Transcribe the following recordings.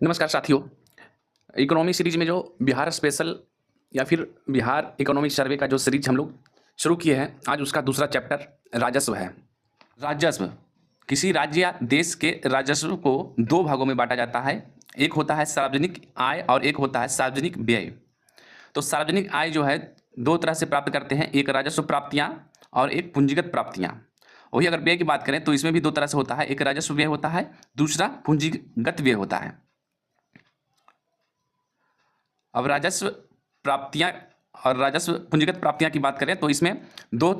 नमस्कार साथियों। Economy series में जो बिहार स्पेशल या फिर बिहार इकोनॉमिक सर्वे का जो सीरीज हम लोग शुरू किए हैं, आज उसका दूसरा चैप्टर राजस्व है। राजस्व किसी राज्य या देश के राजस्व को दो भागों में बांटा जाता है। एक होता है सार्वजनिक आय और एक होता है सार्वजनिक व्यय। तो सार्वजनिक आय जो है दो तरह से प्राप्त करते हैं, एक राजस्व प्राप्तियां और एक पूंजीगत प्राप्तियां। वही अगर व्यय की बात करें तो इसमें भी दो तरह से होता है, एक राजस्व व्यय होता है, दूसरा पूंजीगत व्यय होता है। अब राजस्व प्राप्तियां और राजस्व पूंजीगत प्राप्तियां की बात करें तो इसमें दो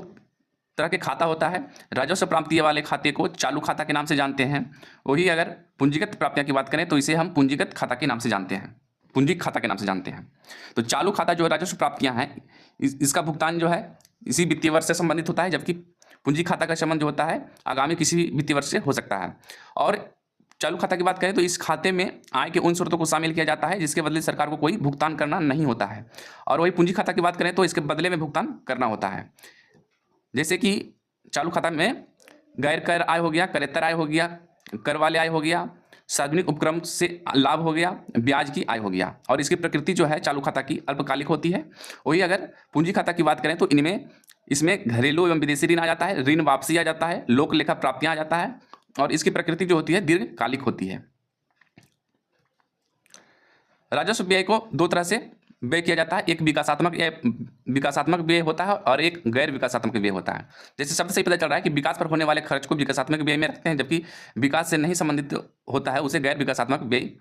तरह के खाता होता है। राजस्व प्राप्ति वाले खाते को चालू खाता के नाम से जानते हैं। वही अगर पूंजीगत प्राप्तियां की बात करें तो इसे हम पूंजीगत खाता के नाम से जानते हैं, पूंजी खाता के नाम से जानते हैं। तो चालू खाता जो राजस्व प्राप्तियां हैं इसका भुगतान जो है इसी वित्तीय वर्ष से संबंधित होता है, जबकि पूंजी खाता का संबंध जो होता है आगामी किसी भी वित्तीय वर्ष से हो सकता है। और चालू खाता की बात करें तो इस खाते में आय के उन स्रोतों को शामिल किया जाता है जिसके बदले सरकार को कोई भुगतान करना नहीं होता है। और वही पूंजी खाता की बात करें तो इसके बदले में भुगतान करना होता है। जैसे कि चालू खाता में गैर कर आय हो गया, करेत्तर आय हो गया, कर वाले आय हो गया, सार्वजनिक उपक्रम से लाभ हो गया, ब्याज की आय हो गया। और इसकी प्रकृति जो है चालू खाता की अल्पकालिक होती है। वही अगर पूंजी खाता की बात करें तो इसमें घरेलू एवं विदेशी ऋण आ जाता है, ऋण वापसी आ जाता है, लोक लेखा प्राप्तियां आ जाता है और इसकी प्रकृति जो होती है दीर्घकालिक होती है। राजस्व व्यय को दो तरह से व्यय किया जाता है, एक विकासात्मक व्यय होता है और एक गैर विकासात्मक व्यय होता है। जैसे शब्द से ही पता चल रहा है कि विकास पर होने वाले खर्च को विकासात्मक व्यय में रखते हैं, जबकि विकास से नहीं संबंधित होता है उसे गैर विकासात्मक व्यय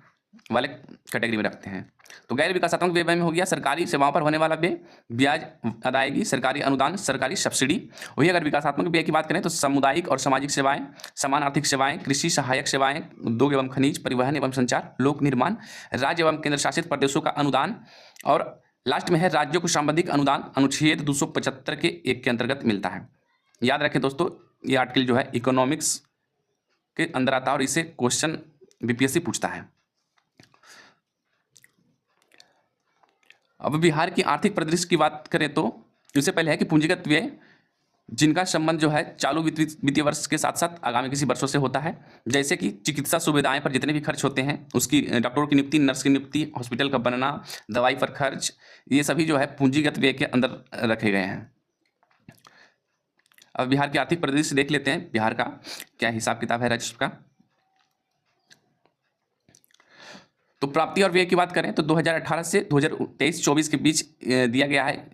वाले कैटेगरी में रखते हैं। तो गैर विकासात्मक व्यय में हो गया सरकारी सेवाओं पर होने वाला व्यय, ब्याज अदायगी, सरकारी अनुदान, सरकारी सब्सिडी। वही अगर विकासात्मक व्यय की बात करें तो सामुदायिक और सामाजिक सेवाएं, समान आर्थिक सेवाएं, कृषि सहायक सेवाएं, उद्योग एवं खनिज, परिवहन एवं संचार, लोक निर्माण, राज्य एवं केंद्र शासित प्रदेशों का अनुदान। और लास्ट में है राज्यों को संबंधित अनुदान, अनुच्छेद 275 के एक के अंतर्गत मिलता है। याद रखें दोस्तों, ये आर्टिकल जो है इकोनॉमिक्स के अंदर आता है और इसे क्वेश्चन बीपीएससी पूछता है। अब बिहार की आर्थिक परिदृश्य की बात करें तो इससे पहले है कि पूंजीगत व्यय जिनका संबंध जो है चालू वित्तीय वर्ष के साथ साथ आगामी किसी वर्षों से होता है। जैसे कि चिकित्सा सुविधाएं पर जितने भी खर्च होते हैं, उसकी डॉक्टरों की नियुक्ति, नर्स की नियुक्ति, हॉस्पिटल का बनना, दवाई पर खर्च, ये सभी जो है पूंजीगत व्यय के अंदर रखे गए हैं। अब बिहार की आर्थिक परिदृश्य देख लेते हैं, बिहार का क्या हिसाब किताब है राजस्व का। तो प्राप्ति और व्यय की बात करें तो 2018 से 2023-24 के बीच दिया गया है।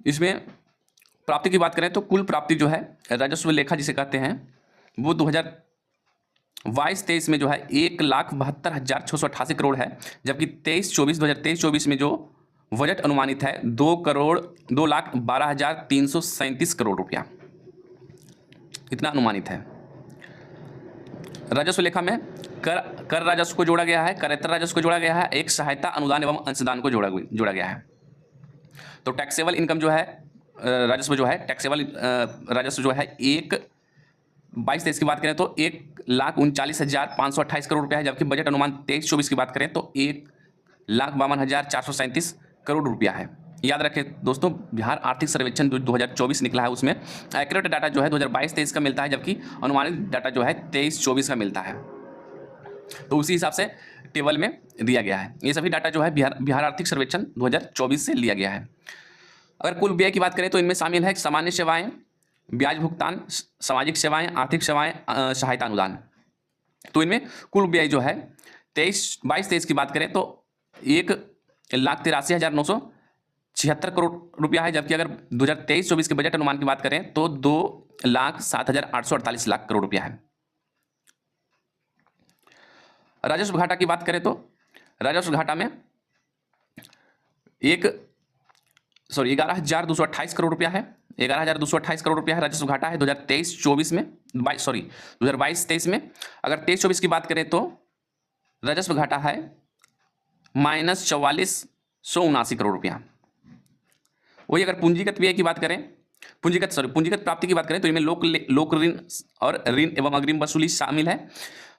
इसमें प्राप्ति की बात करें तो कुल प्राप्ति जो है राजस्व लेखा जिसे कहते हैं वो 2022-23 में जो है 1,72,688 करोड़ है, जबकि 2023-24 में जो बजट अनुमानित है 2,12,337 करोड़ रुपया, इतना अनुमानित है। राजस्व लेखा में कर राजस्व को जोड़ा गया है, करेत्तर राजस्व को जोड़ा गया है, एक सहायता अनुदान एवं अंशदान को जोड़ा गया है। तो टैक्सेबल इनकम जो है राजस्व जो है टैक्सेबल राजस्व जो है 22-23 की बात करें तो 1,39,528 करोड़ रुपया है, जबकि बजट अनुमान 23-24 की बात करें तो 1,52,437 करोड़ रुपया है। याद रखें दोस्तों, बिहार आर्थिक सर्वेक्षण 2024 निकला है, उसमें एक्यूरेट डाटा जो है 2022-23 का मिलता है, जबकि अनुमानित डाटा जो है 23-24 का मिलता है। तो उसी हिसाब से टेबल में दिया गया है। ये सभी डाटा जो है बिहार आर्थिक सर्वेक्षण 2024 से लिया गया है। अगर कुल व्यय की बात करें तो इनमें शामिल है सामान्य सेवाएं, ब्याज भुगतान, सामाजिक सेवाएं, आर्थिक सेवाएं, सहायता अनुदान। तो इनमें कुल व्यय जो है 22-23 की बात करें तो 1,83,976 करोड़ रुपया है, जबकि अगर 2023-24 के बजट अनुमान की बात करें तो 2,07,848 लाख करोड़ रुपया है। राजस्व घाटा की बात करें तो राजस्व घाटा में 11,228 करोड़ रुपया है, 11,228 करोड़ रुपया है राजस्व घाटा है 2023-24 में, 2022-23 में। अगर 23-24 की बात करें तो राजस्व घाटा है -44,179 करोड़ रुपया। वही अगर पूंजीगत व्यय की बात करें, पूंजीगत प्राप्ति की बात करें तो इनमें लोक ऋण और ऋण एवं अग्रिम वसूली शामिल है।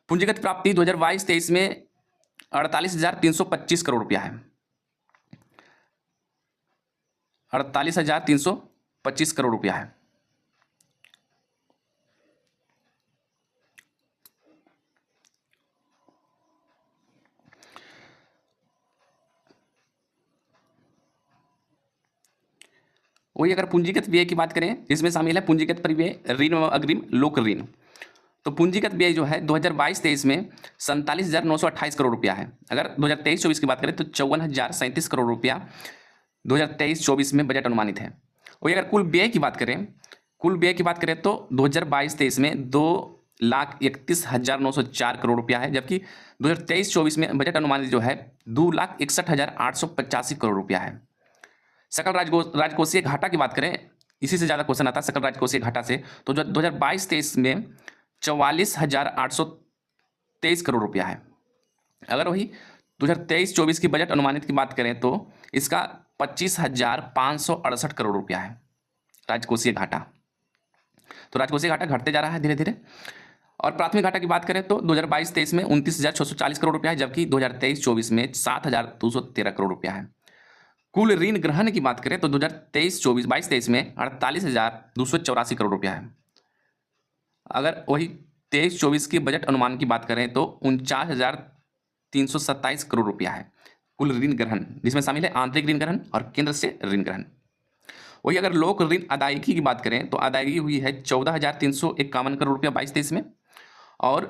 पूंजीगत प्राप्ति 2022-23 में 48,325 करोड़ रुपया है, 48,325 करोड़ रुपया है। वही अगर पूंजीगत व्यय की बात करें, इसमें शामिल है पूंजीगत परिव्यय, ऋण व अग्रिम, लोक ऋण। तो पूंजीगत व्यय जो है 2022-23 में 47,928 करोड़ रुपया है। अगर 2023-24 की बात करें तो 54,037 करोड़ रुपया 2023-24 में बजट अनुमानित है। वही अगर कुल व्यय की बात करें, कुल व्यय की बात करें तो 2022-23 में 2,31,904 करोड़ रुपया है, जबकि 2023-24 में बजट अनुमानित जो है 2,61,885 करोड़ रुपया है। सकल राजकोषीय घाटा की बात करें, इसी से ज़्यादा क्वेश्चन आता है सकल राजकोषीय घाटा से, तो जो 2022-23 में 44,823 करोड़ रुपया है। अगर वही 2023-24 की बजट अनुमानित की बात करें तो इसका 25,568 करोड़ रुपया है राजकोषीय घाटा। तो राजकोषीय घाटा घटते जा रहा है धीरे धीरे। और प्राथमिक घाटा की बात करें तो 2022-23 में 29,640 करोड़ रुपया है, जबकि 2023-24 में 7,213 करोड़ रुपया है। कुल ऋण ग्रहण की बात करें तो 2023-23 में 48,284 करोड़ रुपया है। अगर वही 23-24 की बजट अनुमान की बात करें तो 49,327 करोड़ रुपया है कुल ऋण ग्रहण, जिसमें शामिल है आंतरिक ऋण ग्रहण और केंद्र से ऋण ग्रहण। वही अगर लोक ऋण अदायगी की बात करें तो अदायगी हुई है 14,351 करोड़ रुपया 22-23 में, और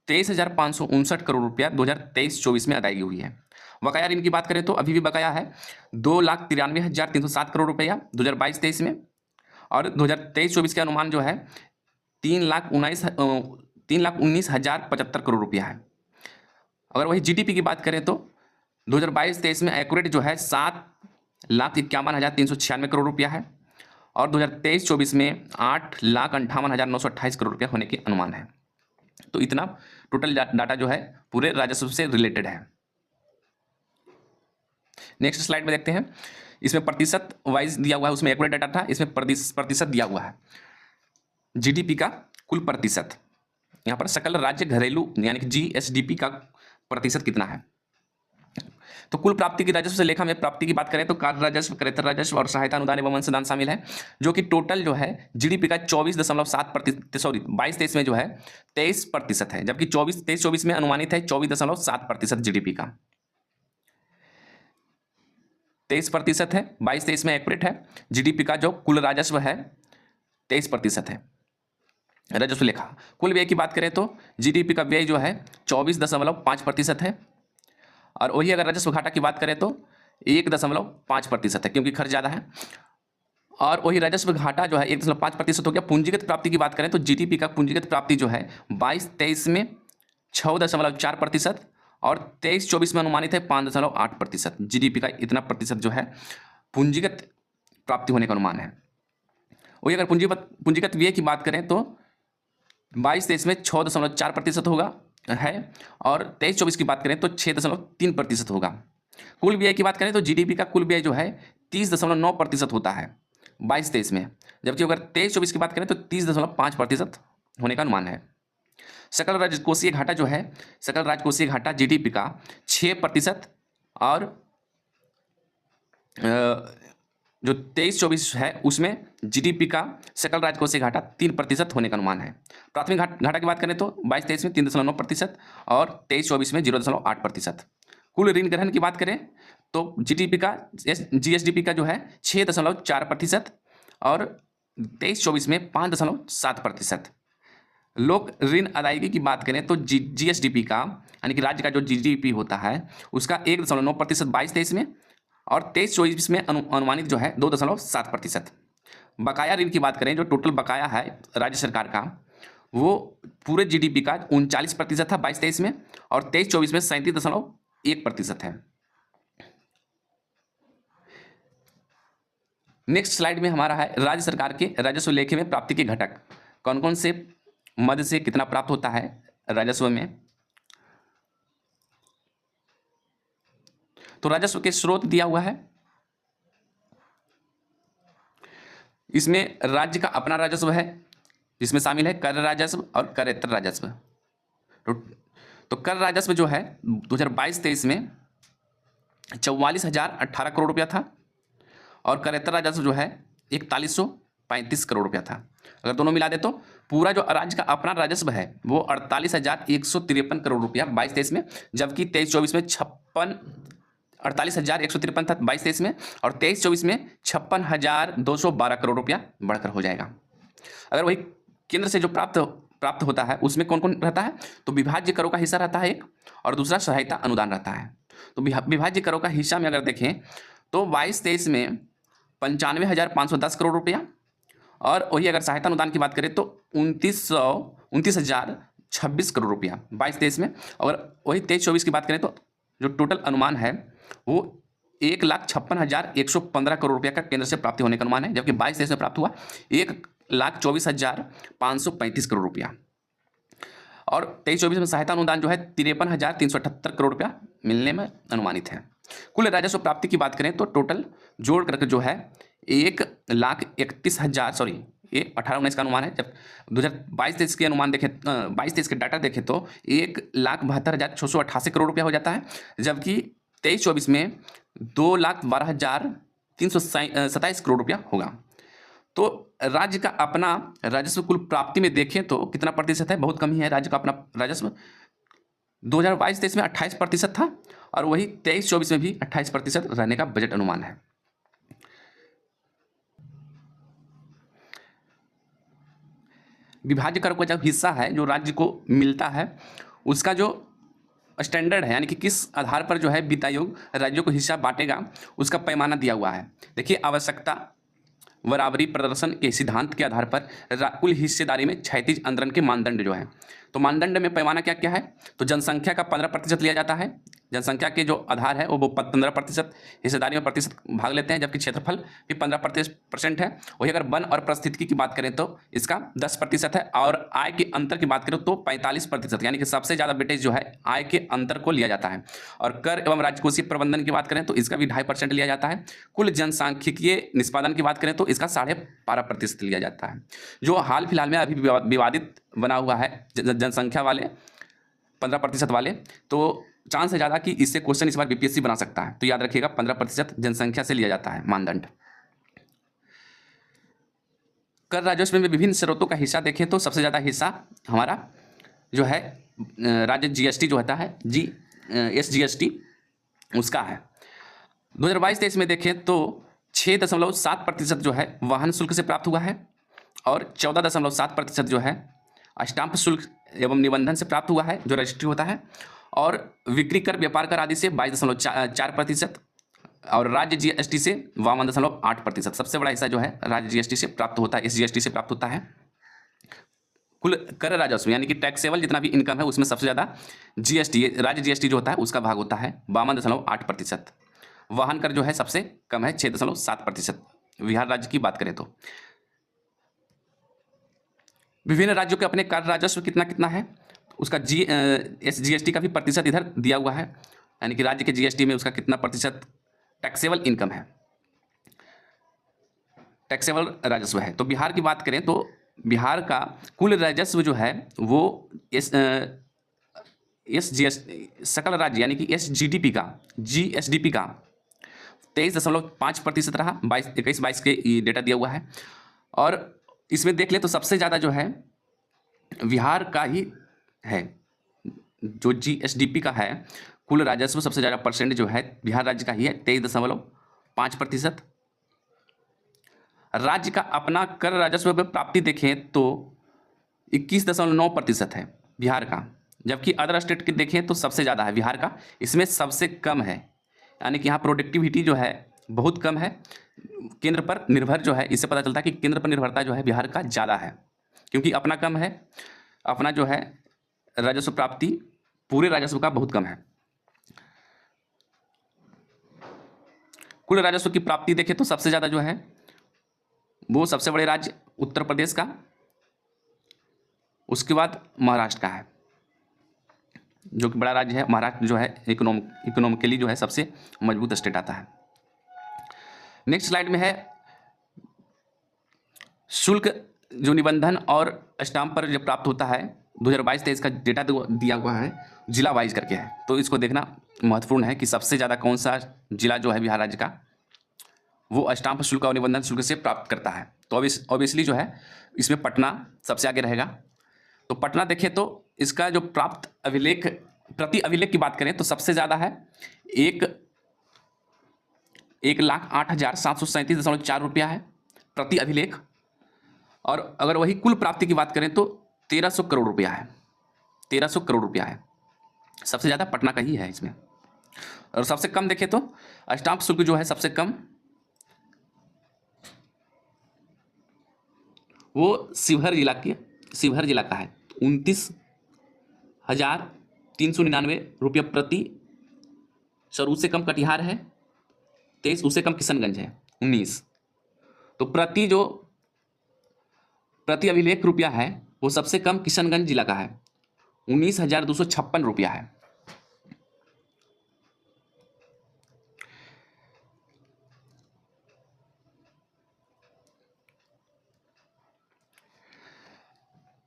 23,559 करोड़ रुपया 2023-24 में अदायगी हुई है। बकाया ऋण की बात करें तो अभी भी बकाया है 2,93,307 करोड़ रुपया 2022-23 में, और 2023-24 के अनुमान जो है 3,19,075 करोड़ रुपया है। अगर वही जीडीपी की बात करें तो 2022-23 में एक्यूरेट जो है 7,51,396 करोड़ रुपया है, और 2023-24 में 8,58,928 करोड़ रुपया होने के अनुमान है। तो इतना टोटल डाटा जो है पूरे राजस्व से रिलेटेड है। नेक्स्ट स्लाइड में देखते हैं, इसमें प्रतिशत वाइज दिया हुआ है, उसमें एक्यूरेट डाटा था, इसमें प्रतिशत दिया हुआ है जीडीपी का कुल प्रतिशत। यहाँ पर सकल राज्य घरेलू यानी कि जीएसडीपी का प्रतिशत कितना है। तो कुल प्राप्ति की राजस्व से लेखा में प्राप्ति की बात करें तो कार्य राजस्व, क्रेडिट राजस्व और सहायता अनुदान एवं अंशदान शामिल है, जो कि टोटल जो है जीडीपी का 24.7%, सॉरी 22-23 में जो है 23% है, जबकि 23-24 में अनुमानित है 24.7% जीडीपी का। 23% है, 22-23 में एक्यूरेट है। जीडीपी का जो कुल राजस्व है 23% है राजस्व लेखा। कुल व्यय की बात करें तो जीडीपी का व्यय जो है 24.5% है, और वही अगर राजस्व घाटा की बात करें तो 1.5% है, क्योंकि खर्च ज़्यादा है। और वही राजस्व घाटा जो है 1.5% हो गया। पूंजीगत प्राप्ति की बात करें तो जीडीपी का पूंजीगत प्राप्ति जो है 22-23 में 6.4% और 23-24 में अनुमानित है 5.8%। जीडीपी का इतना प्रतिशत जो है पूंजीगत प्राप्ति होने का अनुमान है। वही अगर पूंजीगत व्यय की बात करें तो 22-23 में 6.4% होगा है, और 23-24 की बात करें तो 6.3% होगा। कुल व्यय की बात करें तो जीडीपी का कुल व्यय जो है 30.9% होता है 22-23 में, जबकि अगर 23-24 की बात करें तो 30.5% होने का अनुमान है। सकल राजकोषीय घाटा जो है, सकल राजकोषीय घाटा जीडीपी का 6%, और जो 23-24 है उसमें जीडीपी का सकल राजकोषीय घाटा 3% होने का अनुमान है। प्राथमिक घाटा की बात करें तो 22-23 में 3.9% और 23-24 में 0.8%। कुल ऋण ग्रहण की बात करें तो जीडीपी का जीएसडीपी का जो है 6.4% और 23-24 में 5.7%। लोक ऋण अदायगी की बात करें तो जीएसडीपी का यानी कि राज्य का जो जीडीपी होता है उसका 1.9% 22-23 में, और 23-24 में अनुमानित जो है 2.7%। बकाया ऋण की बात करें, जो टोटल बकाया है राज्य सरकार का वो पूरे जीडीपी का 39% था 22-23 में, और 23-24 में 37.1% है। नेक्स्ट स्लाइड में हमारा है राज्य सरकार के राजस्व लेखे में प्राप्ति के घटक, कौन कौन से मद से कितना प्राप्त होता है राजस्व में। तो राजस्व के स्रोत दिया हुआ है, इसमें राज्य का अपना राजस्व है जिसमें शामिल है कर राजस्व और करेतर राजस्व। तो कर राजस्व जो है 2022-23 में 44,018 करोड़ रुपया था, और करेतर राजस्व जो है 4135 करोड़ रुपया था। अगर दोनों मिला दे तो पूरा जो राज्य का अपना राजस्व है वो 48,153 करोड़ रुपया 22-23 में, जबकि 23-24 में 48,153 था 22-23 में, और 23-24 में 56,212 करोड़ रुपया बढ़कर हो जाएगा। अगर वही केंद्र से जो प्राप्त होता है उसमें कौन कौन रहता है, तो विभाज्य करों का हिस्सा रहता है एक, और दूसरा सहायता अनुदान रहता है। तो विभाज्य करों का हिस्सा में अगर देखें तो 22-23 में 95,510 करोड़ रुपया, और वही अगर सहायता अनुदान की बात करें तो 29,026 करोड़ रुपया 22-23 में। और वही 23-24 की बात करें तो जो टोटल अनुमान है वो 1,56,115 करोड़ रुपया का केंद्र से प्राप्ति होने का अनुमान है, जबकि 22-23 में प्राप्त हुआ 1,24,535 करोड़ रुपया। और 23-24 में सहायता अनुदान जो है 53,378 करोड़ रुपया मिलने में अनुमानित है। कुल राजस्व प्राप्ति की बात करें तो टोटल जोड़ करके जो है 1,31,000 सॉरी ये 18-19 का अनुमान है। जब 2022-23 के अनुमान देखें 22-23 के डाटा देखें तो 1,72,688 करोड़ रुपया हो जाता है, जबकि 23-24 में 2,12,327 करोड़ रुपया होगा। तो राज्य का अपना राजस्व कुल प्राप्ति में देखें तो कितना प्रतिशत है, बहुत कम ही है राज्य का अपना राजस्व। 2022-23 में 28% था, और वही 23-24 में भी 28% रहने का बजट अनुमान है। विभाज्य कर का जब हिस्सा है जो राज्य को मिलता है उसका जो स्टैंडर्ड है, यानी कि किस आधार पर जो है वित्त आयोग राज्यों को हिस्सा बांटेगा उसका पैमाना दिया हुआ है। देखिए, आवश्यकता बराबरी प्रदर्शन के सिद्धांत के आधार पर कुल हिस्सेदारी में क्षैतिज अंतरण के मानदंड जो है, तो मानदंड में पैमाना क्या क्या है, तो जनसंख्या का 15% लिया जाता है। जनसंख्या के जो आधार है वो 15% हिस्सेदारी में प्रतिशत भाग लेते हैं, जबकि क्षेत्रफल भी 15% है। वही अगर वन और पारिस्थितिकी की बात करें तो इसका 10% है, और आय के अंतर की बात करें तो 45%, यानी कि सबसे ज़्यादा वेटेज जो है आय के अंतर को लिया जाता है। और कर एवं राजकोषीय प्रबंधन की बात करें तो इसका भी 2.5% लिया जाता है। कुल जनसांख्यिकीय निष्पादन की बात करें तो इसका 12.5% लिया जाता है। जो हाल फिलहाल में अभी विवादित बना हुआ है जनसंख्या वाले 15% वाले, तो चांस है ज़्यादा कि इससे क्वेश्चन इस बार बीपीएससी बना सकता है। तो याद रखिएगा 15% जनसंख्या से लिया जाता है मानदंड। कर राजस्व में विभिन्न स्रोतों का हिस्सा देखें तो सबसे ज़्यादा हिस्सा हमारा जो है राज्य जीएसटी जो होता है SGST उसका है। 2022-23 में देखें तो 6.7% जो है वाहन शुल्क से प्राप्त हुआ है, और 14.7% जो है स्टाम्प शुल्क एवं निबंधन से प्राप्त हुआ है जो रजिस्ट्री होता है, और बिक्री कर व्यापार कर आदि से 22.4%, और राज्य जीएसटी से 52.8%। सबसे बड़ा हिस्सा जो है राज्य जीएसटी से प्राप्त होता है, SGST से प्राप्त होता है। कुल कर राजस्व यानी कि टैक्सेबल जितना भी इनकम है उसमें सबसे ज़्यादा जीएसटी राज्य जीएसटी जो होता है उसका भाग होता है 52.8%। वाहन कर जो है सबसे कम है 6.7%। बिहार राज्य की बात करें तो विभिन्न राज्यों के अपने कर राजस्व कितना कितना है उसका SGST का भी प्रतिशत इधर दिया हुआ है, यानी कि राज्य के जीएसटी में उसका कितना प्रतिशत टैक्सेबल इनकम है, टैक्सेबल राजस्व है। तो बिहार की बात करें तो बिहार का कुल राजस्व जो है वो सकल राज्य यानी कि GSDP का 23.5% रहा। 21-22 के डेटा दिया हुआ है, और इसमें देख ले तो सबसे ज़्यादा जो है बिहार का ही है। जो GSDP का है कुल राजस्व सबसे ज़्यादा परसेंट जो है बिहार राज्य का ही है 23.5%। राज्य का अपना कर राजस्व में प्राप्ति देखें तो 21.9% है बिहार का, जबकि अदर स्टेट के देखें तो सबसे ज़्यादा है बिहार का, इसमें सबसे कम है। यानी कि यहाँ प्रोडक्टिविटी जो है बहुत कम है, केंद्र पर निर्भर जो है, इससे पता चलता है कि केंद्र पर निर्भरता जो है बिहार का ज़्यादा है, क्योंकि अपना कम है। अपना जो है राजस्व प्राप्ति पूरे राजस्व का बहुत कम है। कुल राजस्व की प्राप्ति देखें तो सबसे ज़्यादा जो है वो सबसे बड़े राज्य उत्तर प्रदेश का, उसके बाद महाराष्ट्र का है, जो कि बड़ा राज्य है। महाराष्ट्र जो है इकोनॉमिकली जो है सबसे मजबूत स्टेट आता है। नेक्स्ट स्लाइड में है शुल्क जो निबंधन और स्टाम्प पर जो प्राप्त होता है 2022-23 का डेटा दिया हुआ है जिला वाइज करके है, तो इसको देखना महत्वपूर्ण है कि सबसे ज़्यादा कौन सा जिला जो है बिहार राज्य का वो स्टाम्प शुल्क और निबंधन शुल्क से प्राप्त करता है। तो ऑब्वियसली जो है इसमें पटना सबसे आगे रहेगा। तो पटना देखें तो इसका जो प्राप्त अभिलेख प्रति अभिलेख की बात करें तो सबसे ज़्यादा है 1,08,737.4 रुपया है प्रति अभिलेख। और अगर वही कुल प्राप्ति की बात करें तो 1300 करोड़ रुपया है, 1300 करोड़ रुपया है। सबसे ज़्यादा पटना का ही है इसमें। और सबसे कम देखें तो स्टाम्प शुल्क जो है सबसे कम वो शिवहर जिला का है, 29,399 रुपया प्रति। सर उससे कम कटिहार है 23, उससे कम किशनगंज है 19। तो प्रति अभिलेख रुपया है वो सबसे कम किशनगंज जिला का है, 19,256 रुपया है।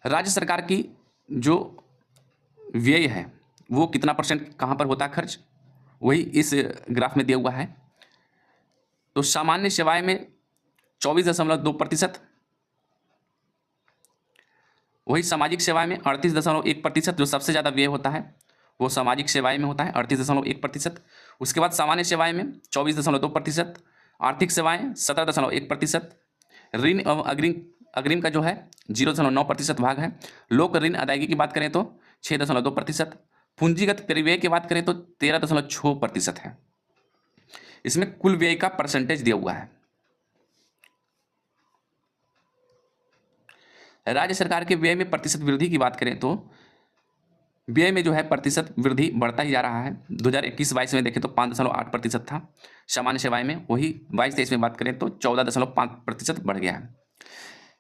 राज्य सरकार की जो व्यय है वो कितना परसेंट कहाँ पर होता है खर्च, वही इस ग्राफ में दिया हुआ है। तो सामान्य सेवाएं में 24.2%, वही सामाजिक सेवाएं में 38.1%, जो सबसे ज़्यादा व्यय होता है वो सामाजिक सेवाएं में होता है 38.1%। उसके बाद सामान्य सेवाएं में 24.2%, आर्थिक सेवाएं 17.1%, ऋण एवं अग्रिम का जो है 0.9% भाग है। लोक ऋण अदायगी की बात करें तो 6.2%, पूंजीगत परिव्यय की बात करें तो 13.6% है। इसमें कुल व्यय का परसेंटेज दिया हुआ है। राज्य सरकार के व्यय में प्रतिशत वृद्धि की बात करें तो व्यय में जो है प्रतिशत वृद्धि बढ़ता ही जा रहा है। 2021-22 में देखें तो 5.8% था सामान्य सेवाएं में, वही 22-23 में बात करें तो 14.5% बढ़ गया है।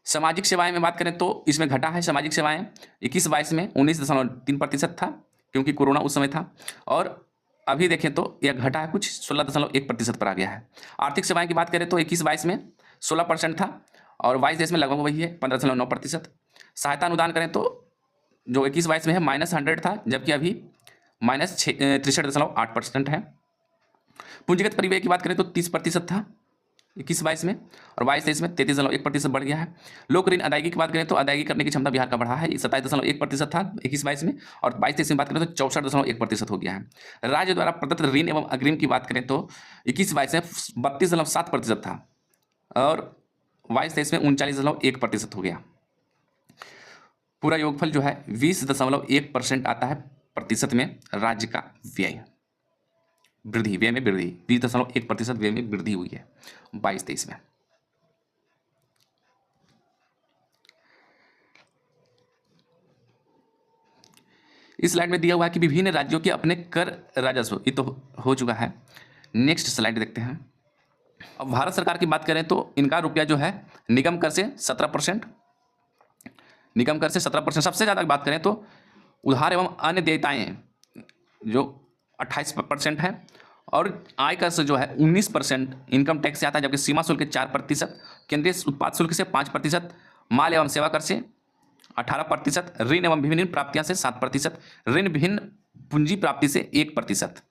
सामाजिक सेवाएं में बात करें तो इसमें घटा है। सामाजिक सेवाएं 21-22 में 19.3% था क्योंकि कोरोना उस समय था, और अभी देखें तो यह घटा है कुछ 16.1% पर आ गया है। आर्थिक सेवाएं की बात करें तो 21-22 में 16% था और 22-23 में लगभग वही है 15.9%। सहायता अनुदान करें तो जो 21-22 में है -100 था, जबकि अभी -63.8% है। पूंजीगत परिव्यय की बात करें तो 30% था 21-22 में, और 22-23 में 33.1% बढ़ गया है। लोक ऋण अदायगी की बात करें तो अदायगी करने की क्षमता बिहार का बढ़ा है, 27.1% था 21-22 में, और 22-23 में बात करें तो 64.1% हो गया है। राज्य द्वारा प्रदत्त ऋण एवं अग्रिम की बात करें तो 21-22 में 32.7% था और 22-23 में 39.1% हो गया। पूरा योगफल जो है 20.1% आता है प्रतिशत में राज्य का व्यय व्यय में वृद्धि 20.1% व्यय में वृद्धि हुई है 22-23 में। इस स्लाइड में दिया हुआ है कि विभिन्न राज्यों के अपने कर राजस्व, ये तो हो चुका है। नेक्स्ट स्लाइड देखते हैं। अब भारत सरकार की बात करें तो इनका रुपया जो है निगम कर से 17%, निगम कर से 17%। सबसे ज़्यादा बात करें तो उधार एवं अन्य देयताएं जो 28% है, और आय कर से जो है 19% इनकम टैक्स से आता है, जबकि सीमा शुल्क 4%, केंद्रीय उत्पाद शुल्क से 5%, माल एवं सेवा कर से 18%, ऋण एवं विभिन्न प्राप्तियां से 7%, ऋण विभिन्न पूंजी प्राप्ति से 1%।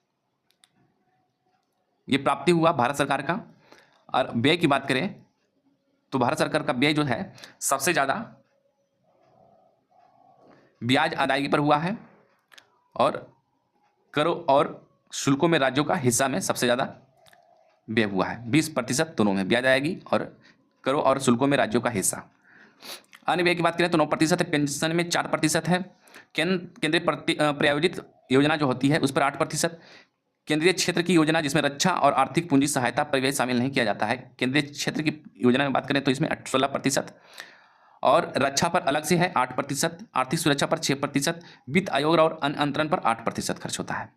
ये प्राप्ति हुआ भारत सरकार का। और व्यय की बात करें तो भारत सरकार का व्यय जो है सबसे ज़्यादा ब्याज अदायगी पर हुआ है, और करों और शुल्कों में राज्यों का हिस्सा में सबसे ज़्यादा व्यय हुआ है 20% दोनों में, ब्याज आएगी और करों और शुल्कों में राज्यों का हिस्सा। अन्य व्यय की बात करें तो 9% है, पेंशन में 4% है, केंद्रीय प्रायोजित योजना जो होती है उस पर 8%, केंद्रीय क्षेत्र की योजना जिसमें रक्षा और आर्थिक पूंजी सहायता परिव्यय शामिल नहीं किया जाता है, केंद्रीय क्षेत्र की योजना में बात करें तो इसमें 16%, और रक्षा पर अलग से है 8%, आर्थिक सुरक्षा पर 6%, वित्त आयोग और अन्य अंतरण पर 8% खर्च होता है।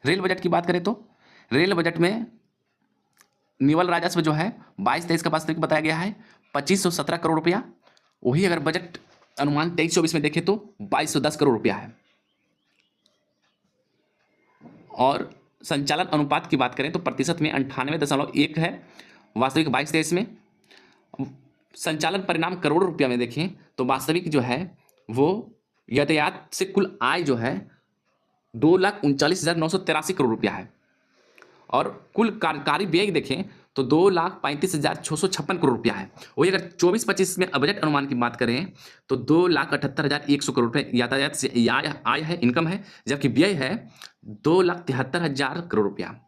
रेल बजट की बात करें तो रेल बजट में निवल राजस्व जो है 22-23 का वास्तविक बताया गया है 2517 करोड़ रुपया। वही अगर बजट अनुमान 23-24 में देखें तो 2210 करोड़ रुपया है। और संचालन अनुपात की बात करें तो प्रतिशत में 98.1 है वास्तविक 22-23 में। संचालन परिणाम करोड़ रुपया में देखें तो वास्तविक जो है वो यातायात से कुल आय जो है 2,39,983 करोड़ रुपया है, और कुल कार्यकारी व्यय देखें तो 2,35,656 करोड़ रुपया है। वही अगर 24-25 में बजट अनुमान की बात करें तो 2,78,100 करोड़ रुपये यातायात से आय है, इनकम है, जबकि व्यय है 2,73,000 करोड़ रुपया।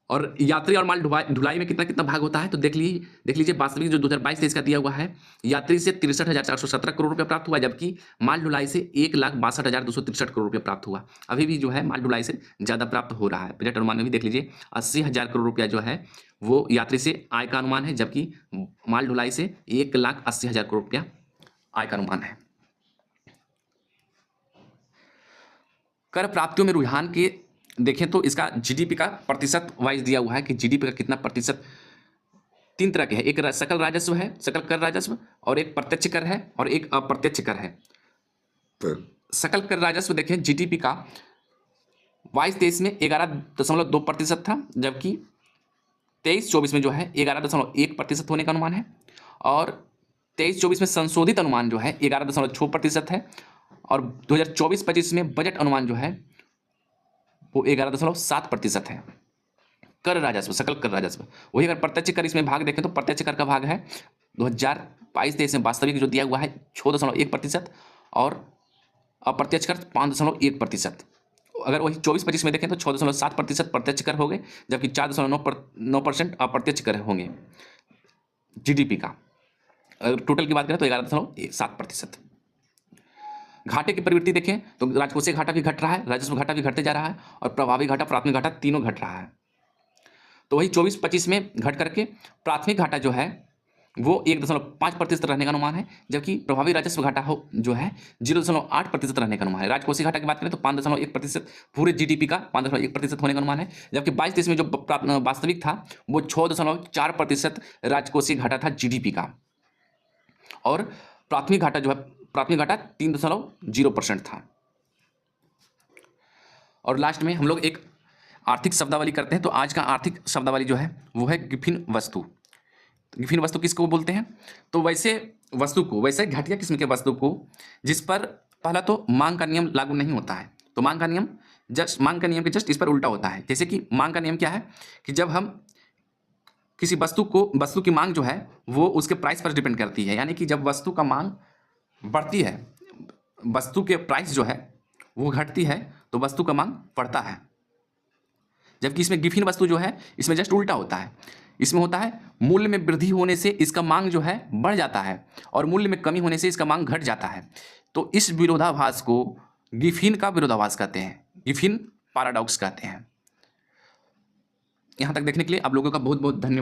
और यात्री और माल ढुलाई में कितना कितना भाग होता है तो देख लीजिए वास्तविक जो 2022-23 का दिया हुआ है, यात्री से 63,417 करोड़ रुपये प्राप्त हुआ, जबकि माल ढुलाई से 1,62,263 करोड़ रुपये प्राप्त हुआ। अभी भी जो है माल ढुलाई से ज़्यादा प्राप्त हो रहा है। बजट अनुमान में भी देख लीजिए 80,000 करोड़ रुपया जो है वो यात्री से आय का अनुमान है, जबकि माल ढुलाई से 1,80,000 करोड़ रुपया आय का अनुमान है। कर प्राप्तियों में रुझान के देखें तो इसका जीडीपी का प्रतिशत वाइज दिया हुआ है कि जीडीपी का कितना प्रतिशत। 3 तरह के हैं, एक सकल राजस्व है, सकल कर राजस्व, और एक प्रत्यक्ष कर है और एक अप्रत्यक्ष कर है। सकल कर राजस्व देखें जीडीपी का 22-23 में 11.2% था, जबकि 23-24 में जो है 11.1% होने का अनुमान है, और 23-24 में संशोधित अनुमान जो है 11.6% है, और 2024-25 में बजट अनुमान जो है वो 11.7% है। कर राजस्व, सकल कर राजस्व, वही अगर प्रत्यक्ष कर इसमें भाग देखें तो प्रत्यक्ष कर का भाग है 2022-23 में वास्तविक जो दिया हुआ है 6.1%, और अप्रत्यक्ष कर 5.1%। अगर वही 24-25 में देखें तो 6.7% प्रत्यक्ष कर हो गए, जबकि 4.9% अप्रत्यक्ष कर होंगे जीडीपी का। अगर टोटल की बात करें तो 11.7%। घाटे की प्रवृत्ति देखें तो राजकोषीय घाटा भी घट रहा है, राजस्व घाटा भी घटते जा रहा है, और प्रभावी घाटा, प्राथमिक घाटा तीनों घट रहा है। तो वही 24-25 में घट करके प्राथमिक घाटा जो है वो 1.5% रहने का अनुमान है, जबकि प्रभावी राजस्व घाटा हो जो है 0.8% रहने का अनुमान है। राजकोषीय घाटा की बात करें तो 5.1%, पूरे जीडीपी का 5.1% होने का अनुमान है, जबकि 22-23 में जो वास्तविक था वो 6.4% राजकोषीय घाटा था जीडीपी का, और प्राथमिक घाटा जो है 3.0% था। और लास्ट में हम लोग एक आर्थिक शब्दावली करते हैं। तो आज का आर्थिक शब्दावली जो है वो है गिफिन वस्तु। गिफिन वस्तु किसको बोलते हैं? तो वैसे घटिया किस्म के वस्तु को जिस पर पहला तो मांग का नियम लागू नहीं होता है। तो मांग का नियम के जस्ट इस पर उल्टा होता है। जैसे कि मांग का नियम क्या है कि जब हम किसी वस्तु की मांग जो है वो उसके प्राइस पर डिपेंड करती है, यानी कि जब वस्तु का मांग बढ़ती है, वस्तु के प्राइस जो है वो घटती है तो वस्तु का मांग बढ़ता है। जबकि इसमें गिफिन वस्तु जो है इसमें जस्ट उल्टा होता है। इसमें होता है मूल्य में वृद्धि होने से इसका मांग जो है बढ़ जाता है, और मूल्य में कमी होने से इसका मांग घट जाता है। तो इस विरोधाभास को गिफिन का विरोधाभास कहते हैं, गिफिन पैराडॉक्स कहते हैं। यहाँ तक देखने के लिए आप लोगों का बहुत बहुत धन्यवाद।